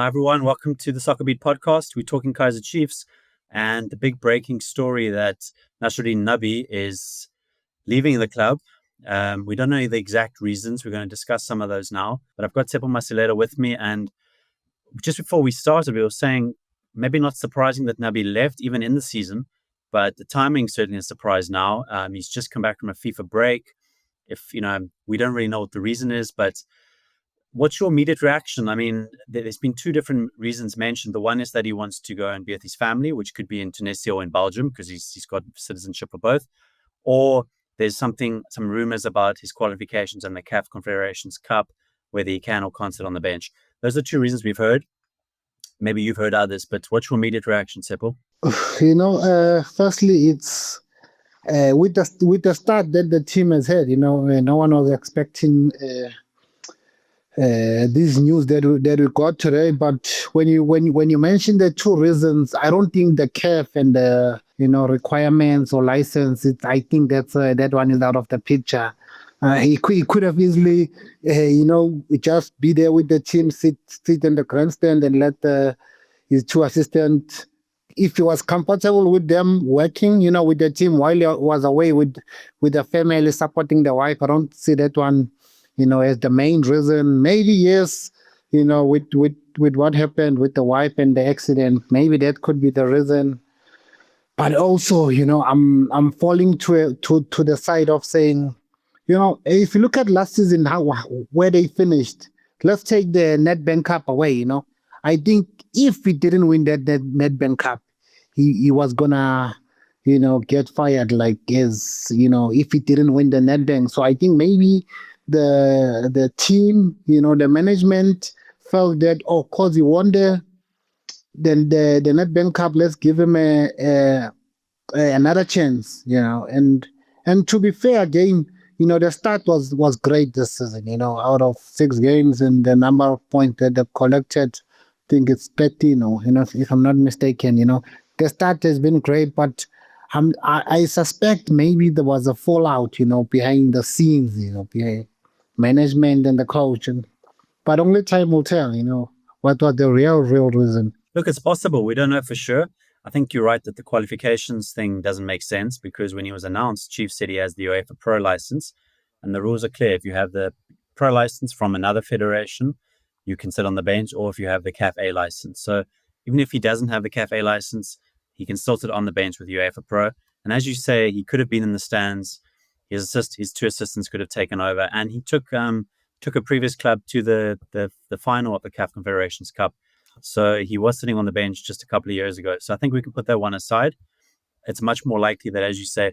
Hi, everyone. Welcome to the SoccerBeat podcast. We're talking Kaizer Chiefs and the big breaking story that Nasreddine Nabi is leaving the club. We don't know the exact reasons. We're going to discuss some of those now. But I've got Tsepo Masilela with me. And just before we started, we were saying maybe not surprising that Nabi left even in the season, but the timing certainly is a surprise now. He's just come back from a FIFA break. We don't really know what the reason is, but what's your immediate reaction? I mean, there's been two different reasons mentioned. The one is that he wants to go and be with his family, which could be in Tunisia or in Belgium because he's got citizenship for both. Or there's some rumors about his qualifications in the CAF Confederations Cup, whether he can or can't sit on the bench. Those are two reasons we've heard. Maybe you've heard others, but what's your immediate reaction, Tsepo? Firstly, it's with the start that the team has had. No one was expecting this news that we got today. But when you mention the two reasons, I don't think the CAF and the requirements or license. I think that one is out of the picture. He could have easily, just be there with the team, sit in the grandstand and let his two assistants, if he was comfortable with them working, with the team while he was away with the family supporting the wife. I don't see that one, as the main reason. Maybe yes, with what happened with the wife and the accident, maybe that could be the reason. But also, I'm falling to the side of saying, if you look at last season, where they finished, let's take the Nedbank Cup away. I think if he didn't win that Nedbank Cup, he was gonna, get fired. If he didn't win the Nedbank, so I think maybe the team, the management felt that, cause he won the Nedbank Cup, let's give him another chance. And to be fair, again, the start was great this season. Out of 6 games and the number of points that they've collected, I think it's 30. If I'm not mistaken. The start has been great, but I suspect maybe there was a fallout, behind the scenes, behind management and the coach. But only time will tell, what was the real reason. Look, it's possible. We don't know for sure. I think you're right that the qualifications thing doesn't make sense because when he was announced, Chief said he has the UEFA Pro license, and the rules are clear. If you have the Pro license from another federation, you can sit on the bench, or if you have the CAF A license. So even if he doesn't have the CAF A license, he can still sit on the bench with UEFA Pro. And as you say, he could have been in the stands. His two assistants could have taken over, and he took a previous club to the final of the CAF Confederations Cup. So he was sitting on the bench just a couple of years ago. So I think we can put that one aside. It's much more likely that, as you say,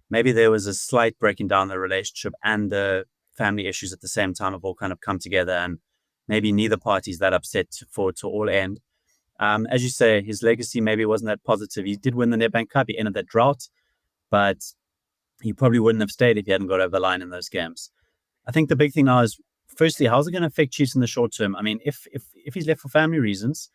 maybe there was a slight breaking down the relationship and the family issues at the same time have all kind of come together, and maybe neither party's that upset for it to all end. As you say, his legacy maybe wasn't that positive. He did win the Nedbank Cup. He ended that drought, but he probably wouldn't have stayed if he hadn't got over the line in those games. I think the big thing now is, firstly, how's it going to affect Chiefs in the short term? I mean, if he's left for family reasons,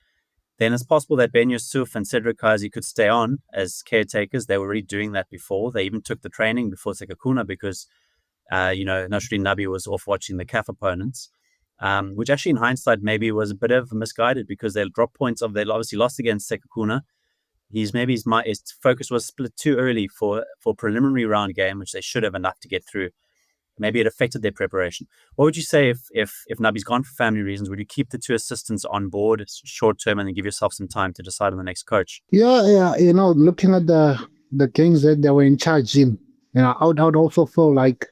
then it's possible that Ben Yusuf and Cedric Kaizer could stay on as caretakers. They were already doing that before. They even took the training before Sekakuna because, Nasreddine Nabi was off watching the CAF opponents, which actually in hindsight maybe was a bit of misguided because they'll drop points they obviously lost against Sekakuna. His focus was split too early for preliminary round game, which they should have enough to get through. Maybe it affected their preparation. What would you say if Nabi's gone for family reasons? Would you keep the two assistants on board short term and then give yourself some time to decide on the next coach? Yeah. Looking at the games that they were in charge in, I would also feel like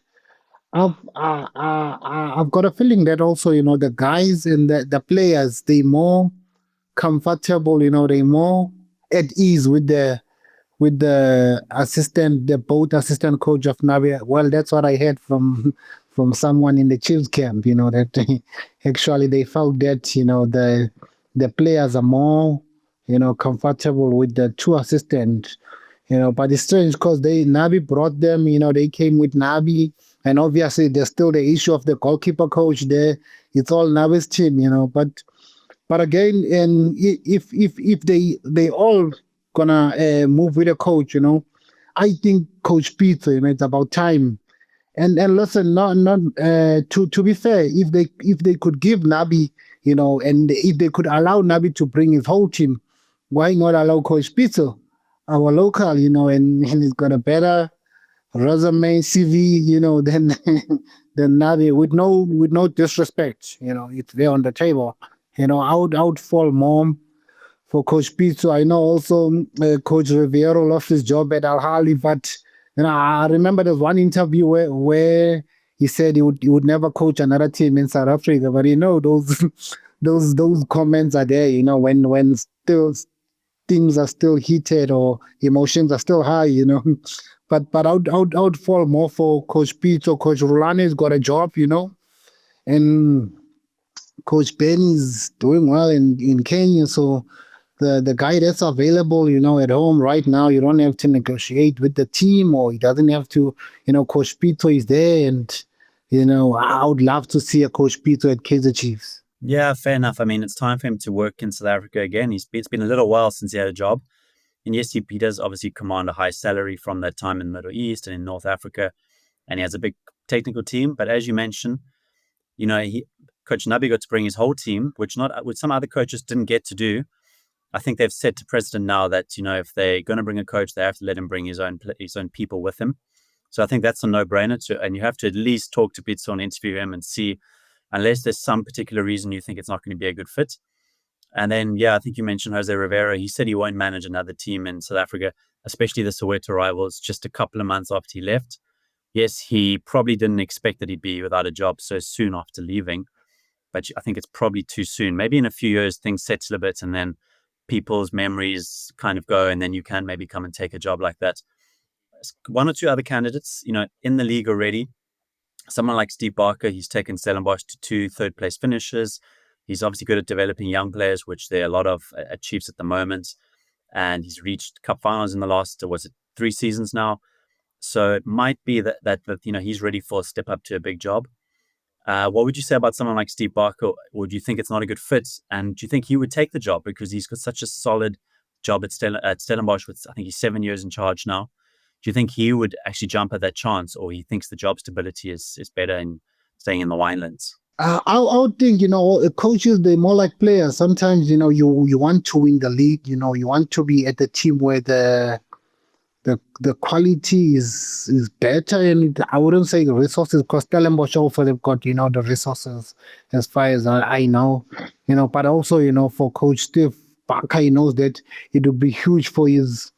I've got a feeling that also, the guys and the players, they more comfortable, they more at ease with the both assistant coach of Nabi. Well, that's what I heard from someone in the Chiefs camp, that actually they felt that, the players are more, comfortable with the two assistants, but it's strange because Nabi brought them, they came with Nabi, and obviously there's still the issue of the goalkeeper coach there. It's all Nabi's team, but again, and if they all gonna move with a coach, I think Coach Pitso, it's about time. And listen, not to be fair, if they could give Nabi and if they could allow Nabi to bring his whole team, why not allow Coach Pitso, our local, and he's got a better resume, CV, than than Nabi, with no disrespect, it's there on the table. I would fall more for Coach Pitso. I know also Coach Riviero lost his job at Al Ahly, but I remember there's one interview where he said he would never coach another team in South Africa. But those those comments are there. When still things are still heated or emotions are still high. But I would fall more for Coach Pitso. Coach Rulani's got a job. And Coach Ben is doing well in Kenya. So the guy that's available, at home right now, you don't have to negotiate with the team, or he doesn't have to, Coach Pitso is there, and I would love to see a Coach Pitso at Kaizer Chiefs. Yeah, fair enough. I mean, it's time for him to work in South Africa again. It's been a little while since he had a job. And yes, he does obviously command a high salary from that time in the Middle East and in North Africa. And he has a big technical team. But as you mentioned, Coach Nabi got to bring his whole team, which some other coaches didn't get to do. I think they've said to President now that, if they're going to bring a coach, they have to let him bring his own people with him. So I think that's a no-brainer. And you have to at least talk to Pitso and interview him and see, unless there's some particular reason you think it's not going to be a good fit. And then, I think you mentioned Jose Rivera. He said he won't manage another team in South Africa, especially the Soweto rivals, just a couple of months after he left. Yes, he probably didn't expect that he'd be without a job so soon after leaving. But I think it's probably too soon. Maybe in a few years, things settle a bit and then people's memories kind of go, and then you can maybe come and take a job like that. One or two other candidates, in the league already. Someone like Steve Barker, he's taken Stellenbosch to 2 third-place finishes. He's obviously good at developing young players, which there are a lot of at Chiefs at the moment. And he's reached cup finals in the last, 3 seasons now. So it might be that he's ready for a step up to a big job. What would you say about someone like Steve Barker? Or do you think it's not a good fit? And do you think he would take the job because he's got such a solid job at Stellenbosch with, I think he's 7 years in charge now? Do you think he would actually jump at that chance, or he thinks the job stability is better in staying in the Winelands? I would think, coaches, they're more like players. Sometimes, you want to win the league, you want to be at the team where the quality is better. And I wouldn't say the resources, because Stellenbosch also, they've got, the resources as far as I know, but also, for Coach Steve Barker, he knows that it would be huge for his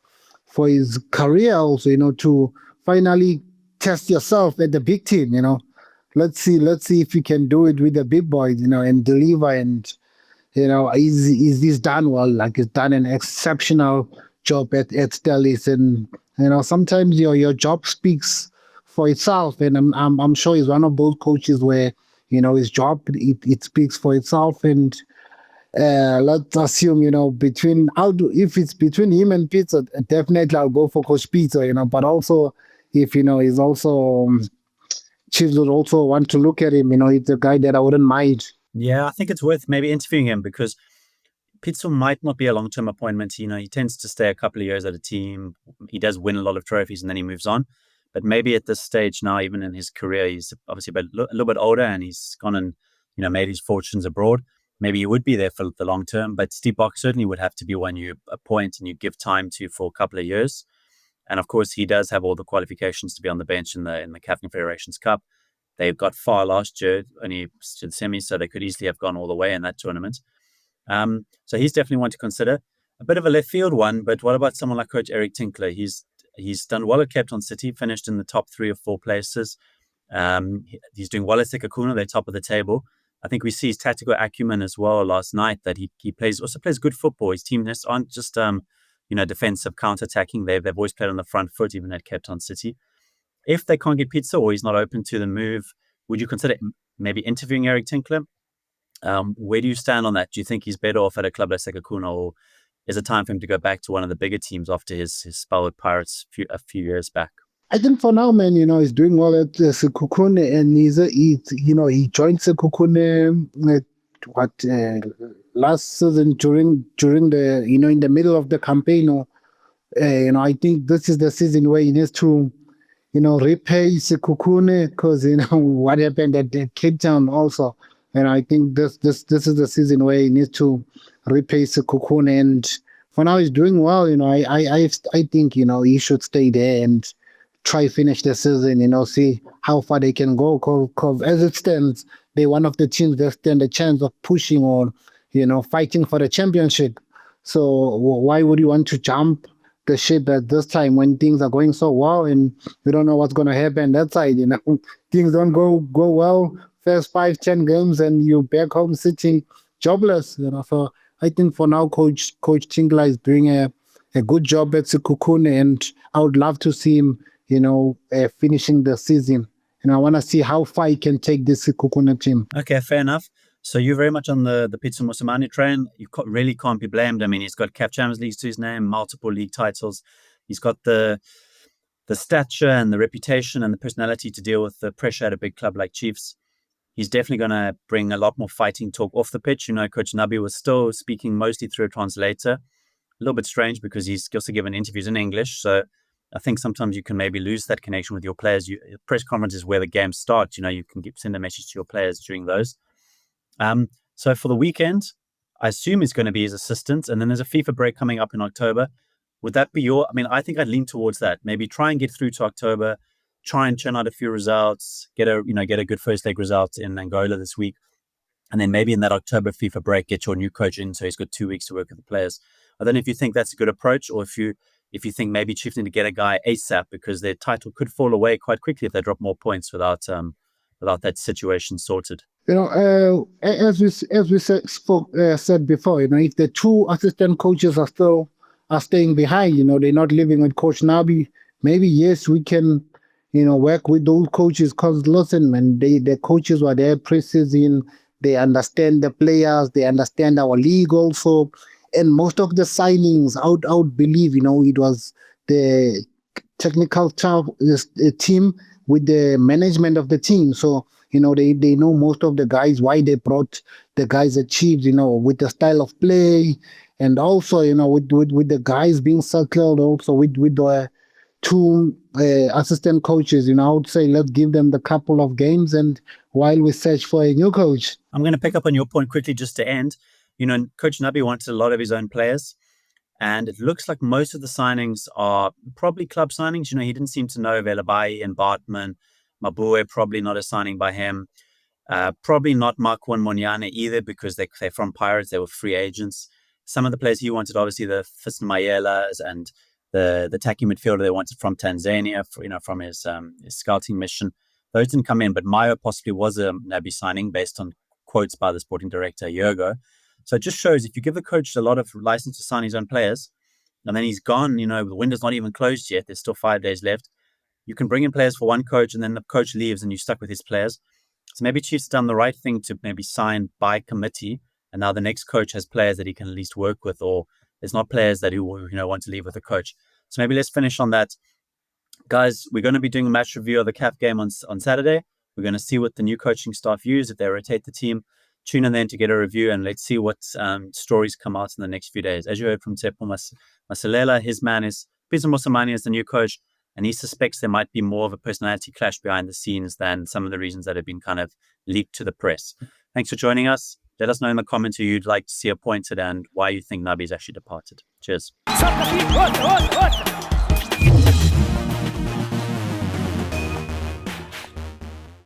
career also, to finally test yourself at the big team, Let's see if you can do it with the big boys, and deliver. And is this done well? Like, he's done an exceptional job at Stellis, and sometimes your job speaks for itself. And I'm sure he's one of those coaches where his job, it speaks for itself. And let's assume if it's between him and Pizza, definitely I'll go for Coach Pizza. But also if he's also. Chiefs would also want to look at him. He's a guy that I wouldn't mind. Yeah, I think it's worth maybe interviewing him, because Pitso might not be a long-term appointment. He tends to stay a couple of years at a team. He does win a lot of trophies and then he moves on. But maybe at this stage now, even in his career, he's obviously a little bit older and he's gone and made his fortunes abroad. Maybe he would be there for the long term. But Steve Barker certainly would have to be one you appoint and you give time to for a couple of years. And of course, he does have all the qualifications to be on the bench in the CAF Confederations Cup. They got far last year, only to the semis, so they could easily have gone all the way in that tournament. So he's definitely one to consider. A bit of a left field one, but what about someone like Coach Eric Tinkler? He's done well at Cape Town City, finished in the top 3 or 4 places. He's doing well at Sekhukhune, they're top of the table. I think we see his tactical acumen as well last night, that he plays good football. His team aren't just defensive, counter-attacking. They've always played on the front foot, even at Cape Town City. If they can't get Pitso, or he's not open to the move, would you consider maybe interviewing Eric Tinkler? Where do you stand on that? Do you think he's better off at a club like Sekhukhune, or is it time for him to go back to one of the bigger teams after his spell with Pirates a few years back? I think for now, man, he's doing well at Sekhukhune, and he joined Sekhukhune last season during the in the middle of the campaign. I think this is the season where he needs to repay Sekhukhune, because what happened at Cape Town also. And I think this is the season where he needs to replace the Cocoon. And for now, he's doing well. I think he should stay there and try finish the season. See how far they can go. Because as it stands, they're one of the teams that stand a chance of pushing or fighting for the championship. So why would you want to jump the ship at this time when things are going so well and we don't know what's going to happen that side? Things don't go well. First 5-10 games and you're back home sitting jobless. So I think for now, Coach Tingla is doing a good job at Sekhukhune, and I would love to see him, finishing the season. I want to see how far he can take this Sekhukhune team. Okay, fair enough. So you're very much on the Pitso Mosimane train. You really can't be blamed. I mean, he's got CAF Champions Leagues to his name, multiple league titles. He's got the stature and the reputation and the personality to deal with the pressure at a big club like Chiefs. He's definitely going to bring a lot more fighting talk off the pitch. Coach Nabi was still speaking mostly through a translator. A little bit strange because he's also given interviews in English. So I think sometimes you can maybe lose that connection with your players. Press conferences where the game starts. You can send a message to your players during those. So for the weekend, I assume he's going to be his assistant. And then there's a FIFA break coming up in October. Would that be I think I'd lean towards that. Maybe try and get through to October. Try and churn out a few results, get a good first leg result in Angola this week. And then maybe in that October FIFA break, get your new coach in so he's got 2 weeks to work with the players. I don't know if you think that's a good approach, or if you think maybe Chiefs need to get a guy ASAP because their title could fall away quite quickly if they drop more points without that situation sorted. As we said before, if the 2 assistant coaches are staying behind, they're not living with Coach Nabi, maybe yes, we can work with those coaches, because listen, man, the coaches were there pre-season. They understand the players. They understand our league also. And most of the signings, I would believe, it was the technical team with the management of the team. So, they know most of the guys, why they brought the guys at Chiefs, with the style of play. And also, with the guys being circled also with the 2 assistant coaches, I would say let's give them the couple of games and while we search for a new coach. I'm going to pick up on your point quickly just to end. Coach Nabi wanted a lot of his own players, and it looks like most of the signings are probably club signings. He didn't seem to know Velabai and Bartman. Mabue, probably not a signing by him. Probably not Marco and Monyane either because they're from Pirates. They were free agents. Some of the players he wanted, obviously the Fiston Mayelas and the attacking midfielder they wanted from Tanzania, from his scouting mission. Those didn't come in, but Mayo possibly was a Nabi signing based on quotes by the sporting director a year ago. So it just shows if you give the coach a lot of license to sign his own players, and then he's gone, the window's not even closed yet, there's still 5 days left, you can bring in players for one coach and then the coach leaves and you're stuck with his players. So maybe Chiefs done the right thing to maybe sign by committee, and now the next coach has players that he can at least work with, or there's not players that who want to leave with the coach. So maybe let's finish on that. Guys, we're going to be doing a match review of the CAF game on Saturday. We're going to see what the new coaching staff use, if they rotate the team. Tune in then to get a review, and let's see what stories come out in the next few days. As you heard from Tsepo Masilela, his man is Pitso Mosimane as the new coach, and he suspects there might be more of a personality clash behind the scenes than some of the reasons that have been kind of leaked to the press. Thanks for joining us. Let us know in the comments who you'd like to see appointed and why you think Nabi's actually departed. Cheers.